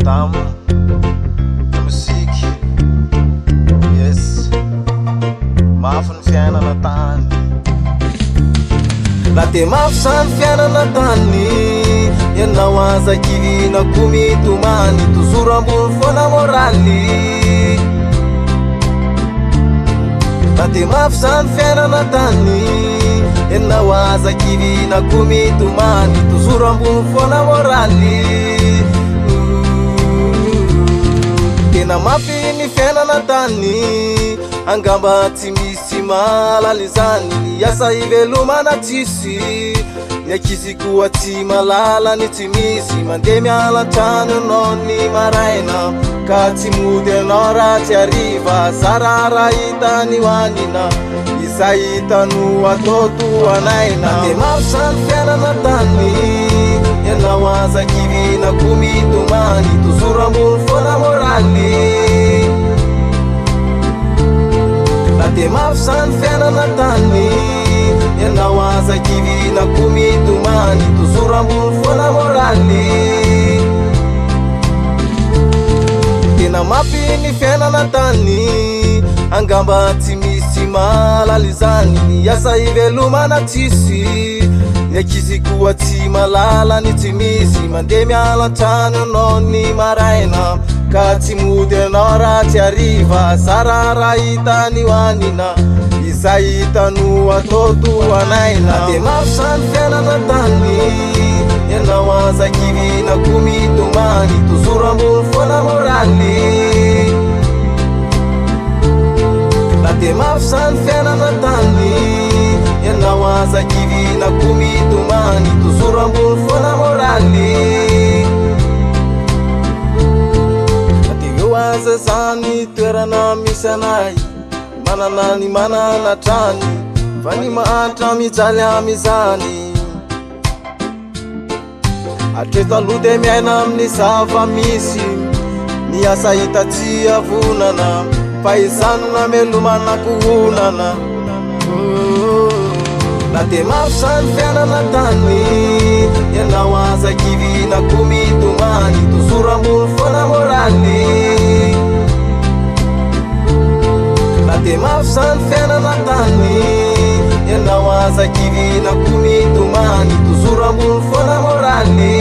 tam musiky. Yes, mafy ny fiainana tany. La de mafy zany fiainana tany, ianao azaky na koa mitomany, toujours ambony foana moraly. La de mafy zany fiainana tany, ianao azaky na koa mitomany, toujours ambony foana moraly. Tena mafy ny fiainana tany, angamba tsy misy malaly zany, asa ivelomana tsisy. Ny ankizy koa tsy malala ny tsy misy, mandeha mialan-trano anao ny maraina, ka tsy mody anao raha tsy hariva. Sara raha hitany hoanina, izay hitano atao toanaina. De mafy zany fiainana tany, ianao azaky na koa mitomany, toujours ambony foana moraly. La de mafy zany fiainana tany, ianao azaky na koa mitomany, toujours ambony foana moraly. Tena mafy ny fiainana tany, angamba tsy misy malaly zany, ny asa ivelomana tsisy. Ny ankizy koa tsy malala ny tsy misy, mandeha mialan-trano anao ny maraina, ka tsy mody anao raha tsy hariva. Sara raha hitany hoanina, izay hitano atao toanaina. De mafy zany fiainana tany, ianao azaky na koa mitomany, toujours ambony foana moraly. La de mafy zany fiainana tany, ianao azaky na koa mitomany, toujours ambony foana moraly. Aza zany toerana misy anay, manana ny manana trany, fa ny mahantra mijaly amizany. Hatreto aloha de miaina amin'ny zava misy, ny asa hita tsy avonana, fa izany namelomana kohonana. La de mafy zany fiainana tany, ianao azaky na koa mitomany, toujours ambony foana moraly. La de mafy zany fiainana tany, ianao azaky na koa mitomany, toujours ambony foana moraly.